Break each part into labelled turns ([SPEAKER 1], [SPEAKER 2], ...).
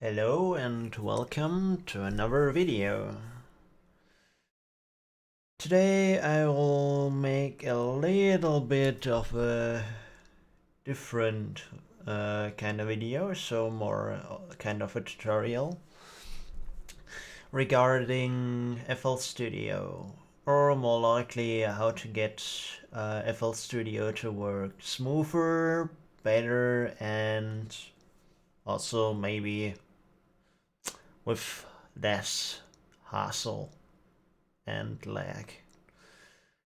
[SPEAKER 1] Hello and welcome to another video. Today I will make a little bit of a different kind of video, so more kind of a tutorial regarding FL Studio, or more likely how to get FL Studio to work smoother, better, and also maybe with less hassle and lag.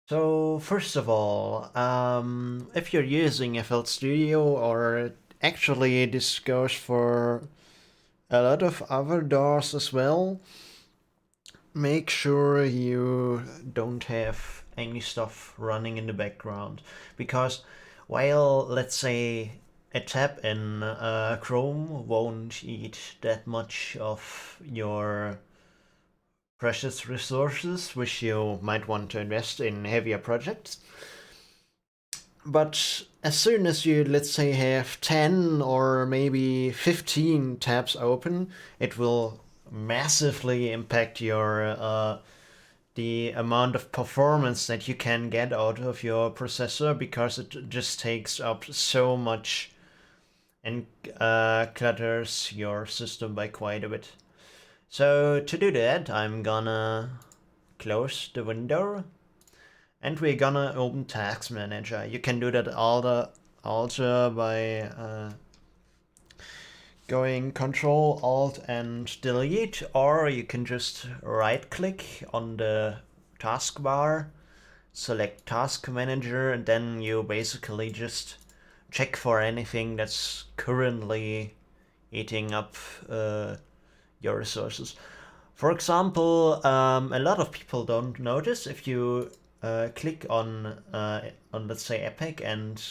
[SPEAKER 1] So first of all, if you're using FL Studio, or actually this goes for a lot of other DAWs as well, make sure you don't have any stuff running in the background, because while, let's say, a tab in Chrome won't eat that much of your precious resources which you might want to invest in heavier projects. But as soon as you, let's say, have 10 or maybe 15 tabs open, it will massively impact your the amount of performance that you can get out of your processor, because it just takes up so much and clutters your system by quite a bit. So to do that, I'm gonna close the window and we're gonna open Task Manager. You can do that also by going Control Alt and Delete, or you can just right click on the taskbar, select Task Manager, and then you basically just check for anything that's currently eating up your resources. For example, a lot of people don't notice if you click on let's say Epic, and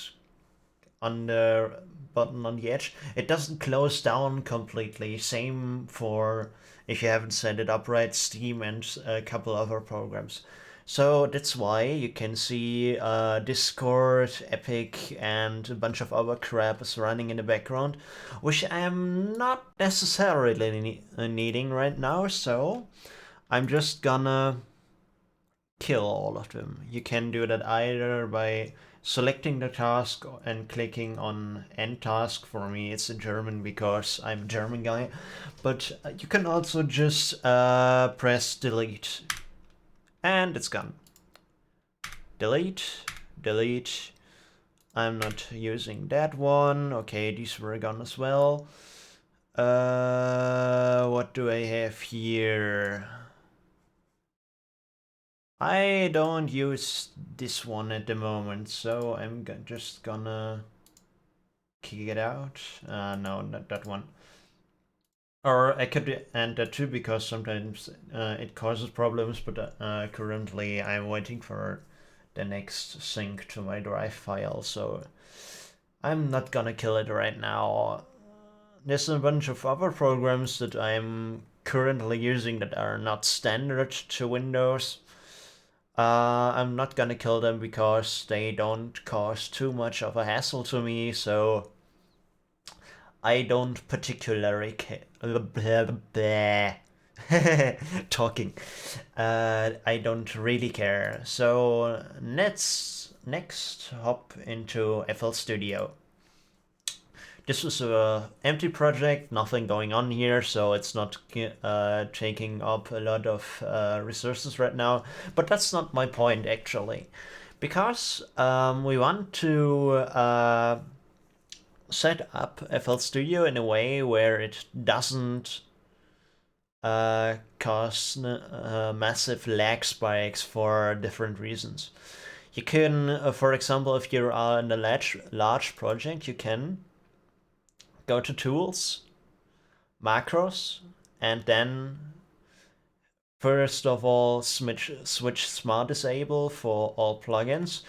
[SPEAKER 1] on the button on the edge, it doesn't close down completely. Same for if you haven't set it up right, Steam and a couple other programs. So that's why you can see Discord, Epic, and a bunch of other crap is running in the background, which I am not necessarily needing right now, so I'm just gonna kill all of them. You can do that either by selecting the task and clicking on end task. For me it's in German because I'm a German guy, but you can also just press delete and it's gone. Delete, delete. I'm not using that one. Okay, these were gone as well. What do I have here? I don't use this one at the moment, so I'm just gonna kick it out. No, not that one. Or I could end that too, because sometimes it causes problems, but currently I'm waiting for the next sync to my drive file, so I'm not gonna kill it right now. There's a bunch of other programs that I'm currently using that are not standard to Windows. I'm not gonna kill them because they don't cause too much of a hassle to me, so I don't particularly care. Talking. I don't really care. So let's next hop into FL Studio. This is a empty project, nothing going on here, so it's not taking up a lot of resources right now. But that's not my point, actually, because we want to set up FL Studio in a way where it doesn't cause massive lag spikes for different reasons. You can, for example, if you are in a large project, you can go to Tools, Macros, and then first of all switch Smart Disable for all plugins.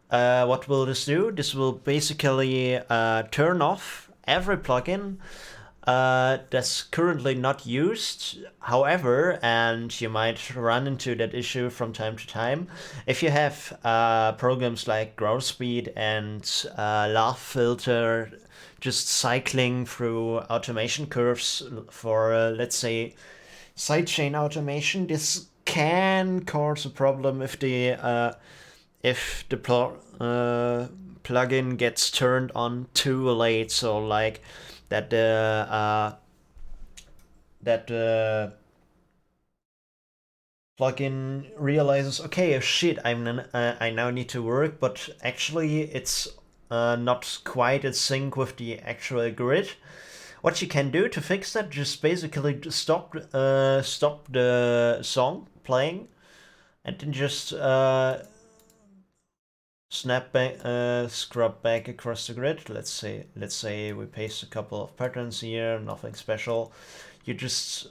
[SPEAKER 1] What will this do? This will basically turn off every plugin That's currently not used. However, and you might run into that issue from time to time, if you have programs like growth speed and laugh filter just cycling through automation curves for, let's say, sidechain automation, this can cause a problem if the plugin gets turned on too late. So like that the plugin realizes, okay, shit, I now need to work, but actually it's not quite in sync with the actual grid. What you can do to fix that, just basically stop the song playing, and then just snap back, scrub back across the grid. Let's say we paste a couple of patterns here, nothing special. You just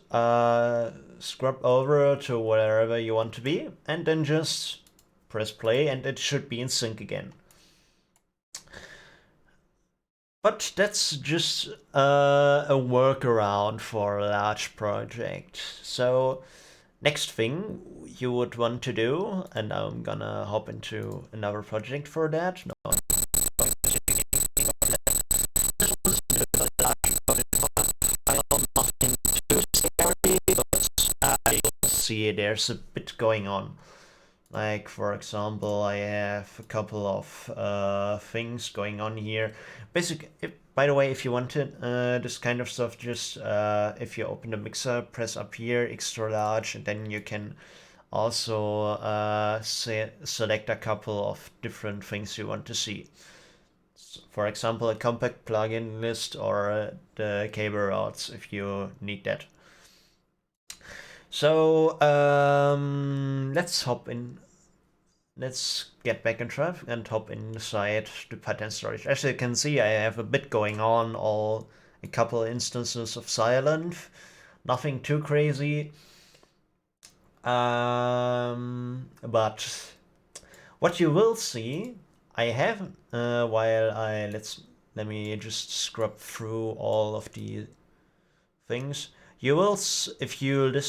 [SPEAKER 1] scrub over to wherever you want to be, and then just press play, and it should be in sync again. But that's just a workaround for a large project. So next thing you would want to do, and I'm gonna hop into another project for that. No, nothing too scary, but you'll see there's a bit going on. Like, for example, I have a couple of things going on here. By the way, if you wanted this kind of stuff, just if you open the mixer, press up here, extra large, and then you can also select a couple of different things you want to see. For example, a compact plugin list or the cable routes if you need that. So let's hop in. Let's get back on track and hop inside the pattern storage. As you can see, I have a bit going on, a couple instances of silent, nothing too crazy. But what you will see, I have let me just scrub through all of the things. You will, if you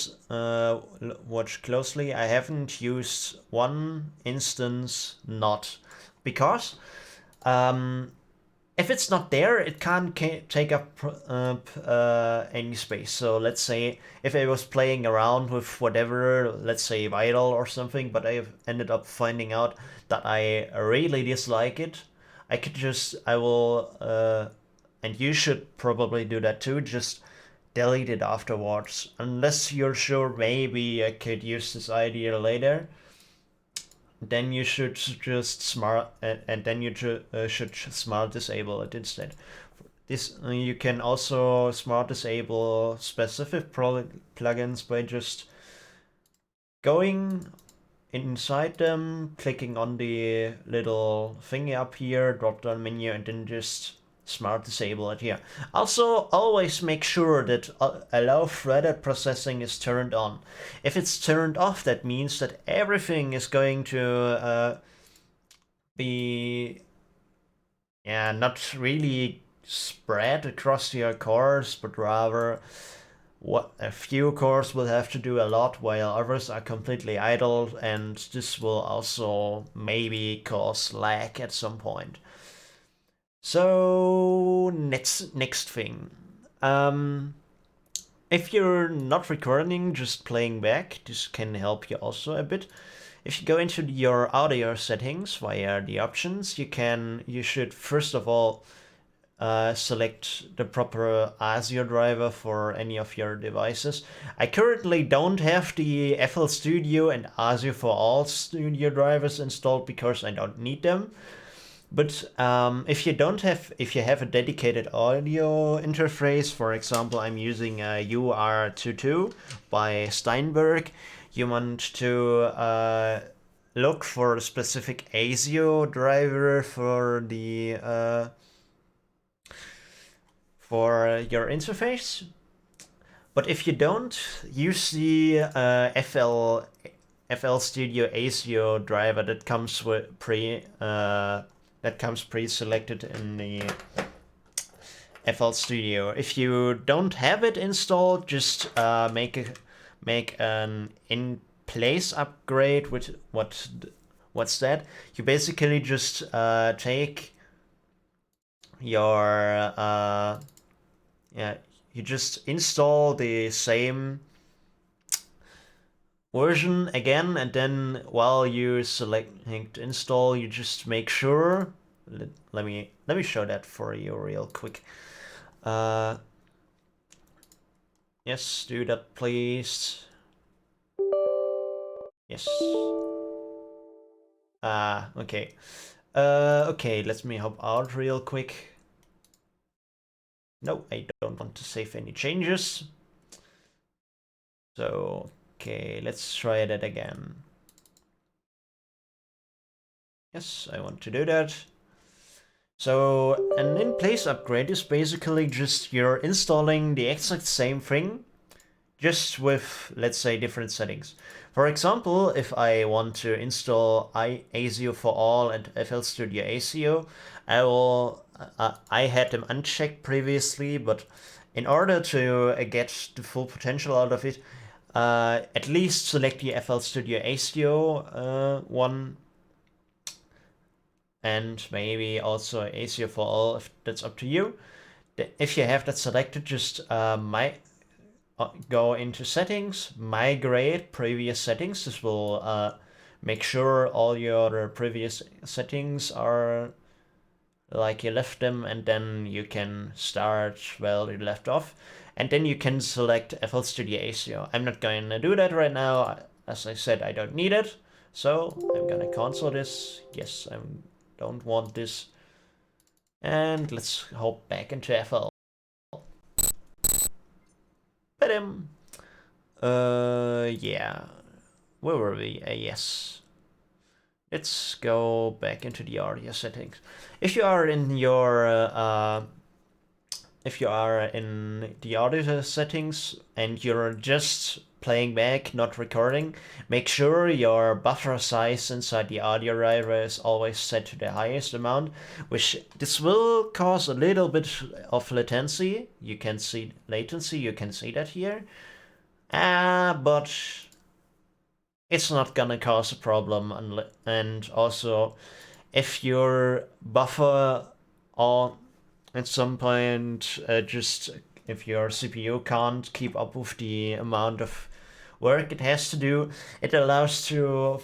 [SPEAKER 1] watch closely, I haven't used one instance not, because if it's not there, it can't take up any space. So let's say if I was playing around with whatever, let's say Vital or something, but I ended up finding out that I really dislike it, I will, and you should probably do that too, just delete it afterwards, unless you're sure maybe I could use this idea later. Then you should just and then you should smart disable it instead. This you can also smart disable specific plugins by just going inside them, clicking on the little thingy up here, drop down menu, and then just smart disable it here. Also, always make sure that allow threaded processing is turned on. If it's turned off, that means that everything is going to be not really spread across your cores, but rather a few cores will have to do a lot while others are completely idle, and this will also maybe cause lag at some point. So next thing, if you're not recording, just playing back, this can help you also a bit. If you go into your audio settings via the options, you should first of all select the proper ASIO driver for any of your devices. I currently don't have the FL Studio and ASIO for All Studio drivers installed because I don't need them. But if you have a dedicated audio interface, for example, I'm using a UR22 by Steinberg, you want to look for a specific ASIO driver for the for your interface. But if you don't, use the FL Studio ASIO driver that comes with pre-selected in FL Studio. If you don't have it installed, just make an in-place upgrade. With what's that? You basically just take your you just install the same version again, and then while you select install, you just make sure. Let me show that for you real quick. Yes, do that, please. Yes. Okay. Okay, let me hop out real quick. No, I don't want to save any changes. So, okay, let's try that again. Yes, I want to do that. So, an in-place upgrade is basically just you're installing the exact same thing, just with, let's say, different settings. For example, if I want to install ASIO for all and FL Studio ASIO, I had them unchecked previously, but in order to get the full potential out of it, at least select the FL Studio ASIO one, and maybe also ASIO for all, if that's up to you. If you have that selected, just go into settings, migrate previous settings. This will make sure all your previous settings are like you left them, and then you can start where you left off. And then you can select FL Studio ASIO. I'm not going to do that right now. As I said, I don't need it. So I'm going to cancel this. Yes, I don't want this. And let's hop back into FL. Yeah. Where were we? Yes. Let's go back into the audio settings. If you are in the audio settings and you're just playing back, not recording, make sure your buffer size inside the audio driver is always set to the highest amount, which this will cause a little bit of latency. You can see that here. But it's not gonna cause a problem, and also if your buffer at some point just if your CPU can't keep up with the amount of work it has to do, it allows the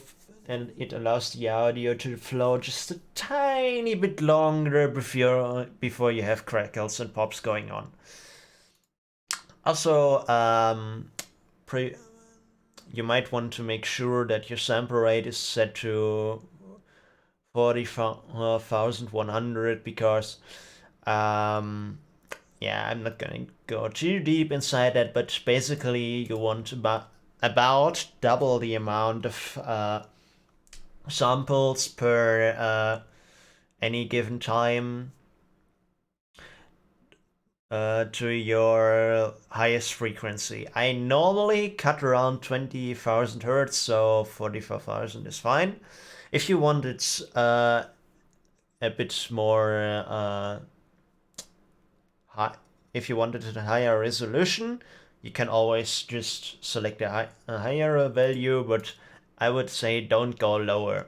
[SPEAKER 1] audio to flow just a tiny bit longer before you have crackles and pops going on. Also, you might want to make sure that your sample rate is set to 40,100 because yeah, I'm not gonna go too deep inside that, but basically you want about double the amount of samples per any given time to your highest frequency. I normally cut around 20,000 hertz, so 44,000 is fine. If you want it a bit more high, if you want it at a higher resolution, you can always just select a higher value, but I would say don't go lower.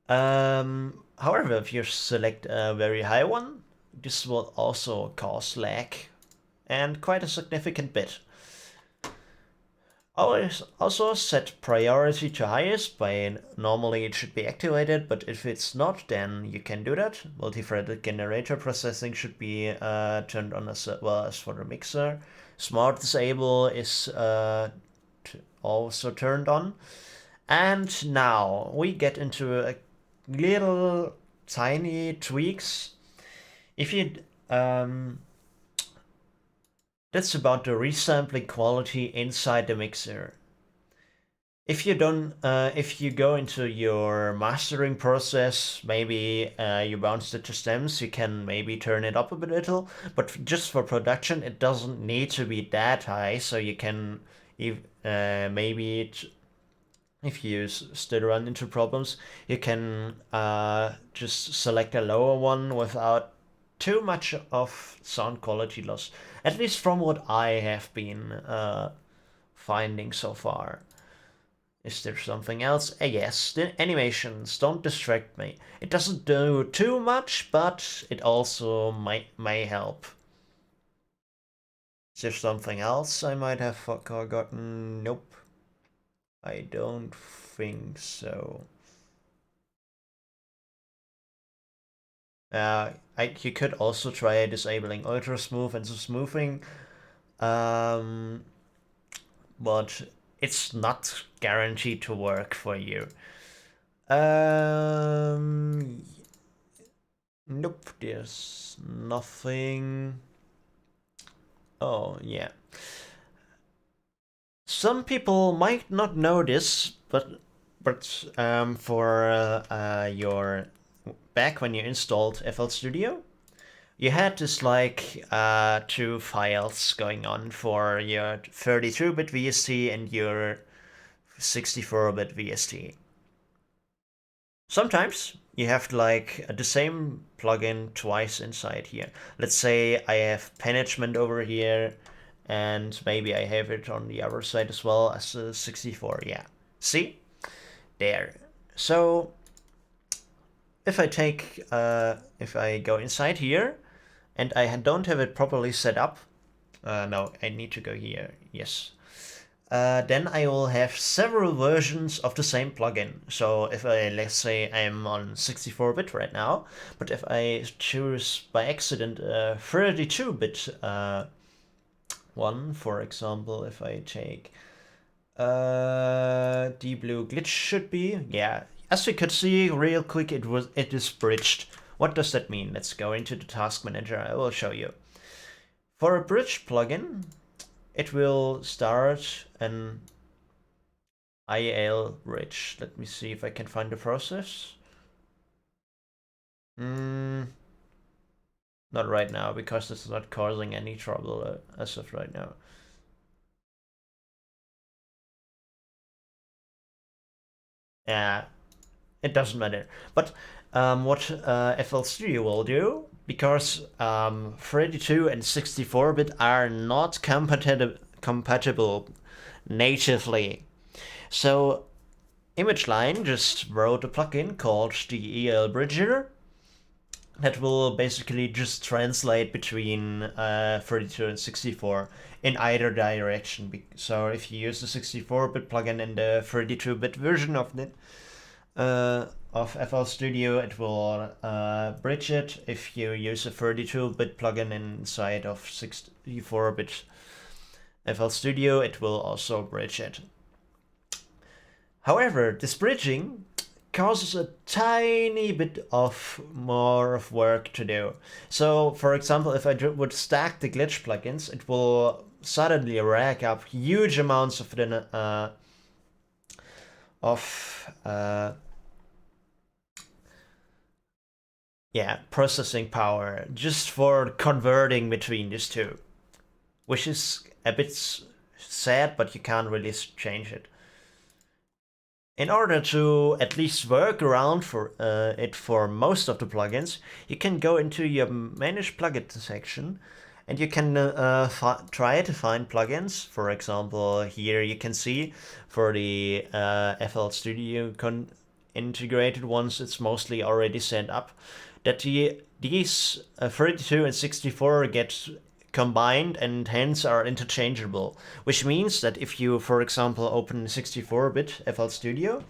[SPEAKER 1] However, if you select a very high one, this will also cause lag, and quite a significant bit. Always also set priority to highest. Normally it should be activated, but if it's not, then you can do that. Multi-threaded generator processing should be turned on as well as for the mixer. Smart disable is also turned on. And now we get into a little tiny tweaks. If you that's about the resampling quality inside the mixer. If you go into your mastering process, maybe you bounce it to stems, you can maybe turn it up a little, but just for production, it doesn't need to be that high, so you can maybe if you still run into problems, you can just select a lower one without too much of sound quality loss, at least from what I have been finding so far. Is there something else? Yes, the animations don't distract me. It doesn't do too much, but it also may help. Is there something else I might have forgotten? Nope. I don't think so. You could also try disabling ultra smooth and the smoothing, but it's not guaranteed to work for you. Nope, there's nothing. Oh, yeah. Some people might not know this, but for your back when you installed FL Studio, you had this like two files going on for your 32-bit VST and your 64-bit VST. Sometimes you have like the same plugin twice inside here. Let's say I have management over here, and maybe I have it on the other side as well as the 64. Yeah, see? There. So if I if I go inside here and I don't have it properly set up, no, I need to go here, yes. Then I will have several versions of the same plugin. So if let's say I'm on 64-bit right now, but if I choose by accident a 32-bit one, for example, if I take the blue glitch should be, yeah. As we could see real quick, it is bridged. What does that mean? Let's go into the task manager. I will show you. For a bridge plugin, it will start an IL bridge. Let me see if I can find the process. Not right now, because it's not causing any trouble as of right now. Yeah, it doesn't matter. But what FL Studio will do, because 32 and 64-bit are not compatible natively. So ImageLine just wrote a plugin called the EL Bridger that will basically just translate between 32 and 64 in either direction. So if you use the 64-bit plugin in the 32-bit version of it, of FL Studio, it will bridge it. If you use a 32-bit plugin inside of 64-bit FL Studio, it will also bridge it. However, this bridging causes a tiny bit of more of work to do. So, for example, if I would stack the glitch plugins, it will suddenly rack up huge amounts of the processing power just for converting between these two, which is a bit sad, but you can't really change it. In order to at least work around for it for most of the plugins, you can go into your Manage Plugin section, and you can try to find plugins. For example, here you can see for the FL Studio integrated ones, it's mostly already set up, that these 32 and 64 get combined and hence are interchangeable, which means that if you, for example, open 64-bit FL Studio,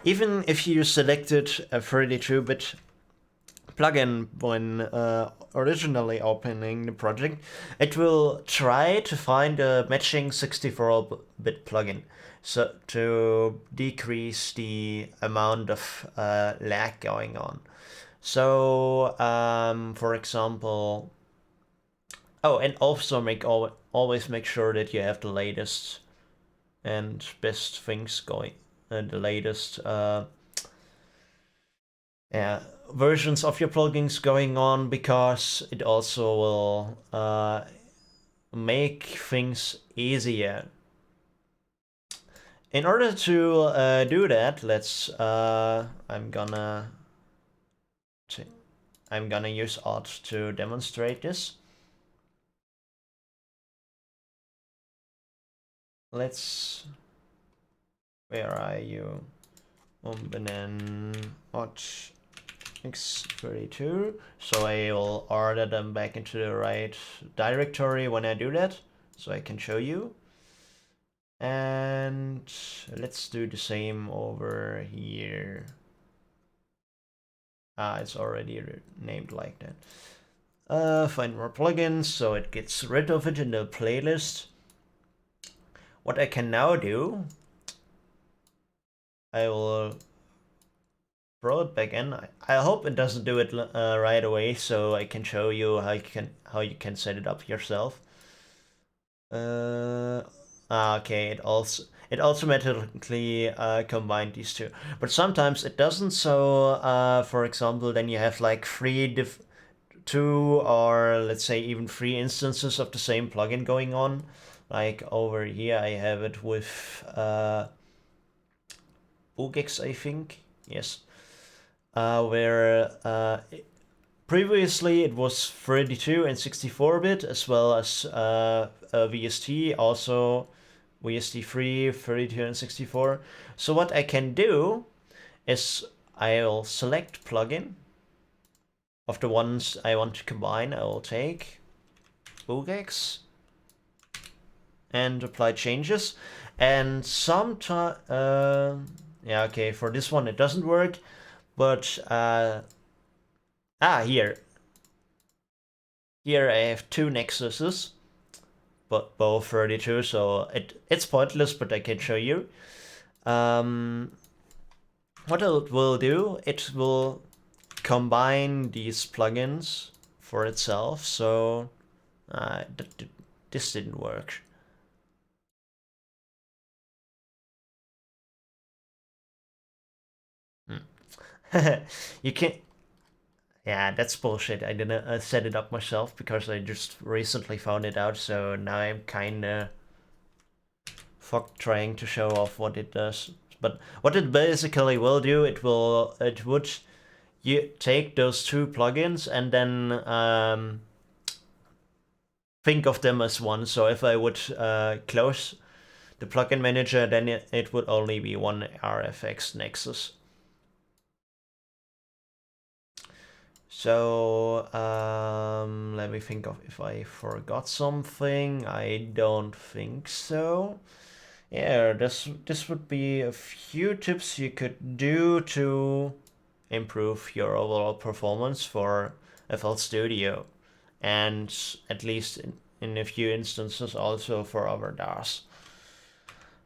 [SPEAKER 1] even if you selected a 32-bit plugin when originally opening the project, it will try to find a matching 64-bit plugin, so to decrease the amount of lag going on. So, for example, oh, and also always make sure that you have the latest and best things going, and the latest versions of your plugins going on, because it also will make things easier. In order to do that, let's I'm gonna I'm gonna use Alt to demonstrate this. Where are you? Then Alt x32. So I will order them back into the right directory when I do that, so I can show you. And let's do the same over here. It's already named like that. Find more plugins, so it gets rid of it in the playlist. What I can now do, I will throw it back in. I hope it doesn't do it right away, so I can show you how you can set it up yourself. Okay, it automatically combined these two, but sometimes it doesn't. So for example, then you have like two or let's say even three instances of the same plugin going on. Like over here, I have it with Ogex, I think. Yes. Where previously it was 32 and 64-bit as well as VST, also VST3, 32 and 64. So what I can do is I'll select plugin. Of the ones I want to combine, I will take Ogex and apply changes. And sometimes, yeah, okay, for this one it doesn't work, but here I have two nexuses, but both 32, so it's pointless, but I can show you. What it will do, it will combine these plugins for itself, so this didn't work. You can't. Yeah, that's bullshit. I didn't set it up myself because I just recently found it out, so now I'm kinda fucked trying to show off what it does. But what it basically will do, it would you take those two plugins and then think of them as one. So if I would close the plugin manager, then it would only be one RFX Nexus. So let me think of if I forgot something. I don't think so. Yeah, this would be a few tips you could do to improve your overall performance for FL Studio, and at least in a few instances also for other DAWs.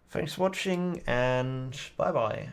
[SPEAKER 1] Thanks for watching, and bye bye.